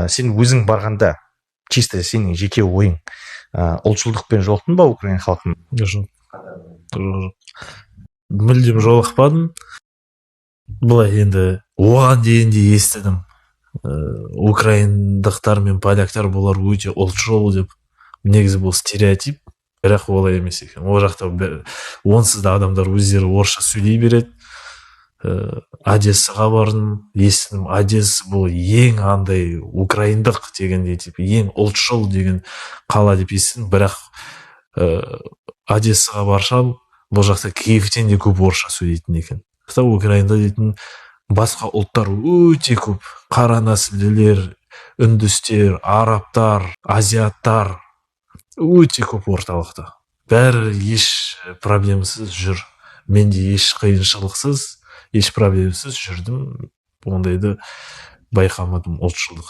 сен өзің барғанда чисто сенің жеке ойың ұлтшылдықпен жолықтың ба украин халқын? Жоқ, мүлдем жолықпадым. Былай енді оған дейін де естідім, украиндықтар мен поляктар бұлар өте ұлтшыл деп. Негізі бұл стереотип, бірақ олай емес екен. Ол жақта онсыз да адамдар өздері орысша сөйлей береді. Одессаға бардым, естідім, Одесса бұл ең андай украиндық дегендей, ең ұлтшыл деген қала деп естідім. Бірақ Одессаға барсам, бұл жақта Киевтен де көп орысша сөйлейтін екен. Украинда дейтін басқа ұлттар өте көп. Қара нәсілділер, үндістер, арабтар, азиаттар өте көп орталықта. Бәрі еш проблемасыз жүр. Мен де еш қиыншылықсыз, еш проблемасыз жүрдім. Ондайды байқамадым ұлтшылдық.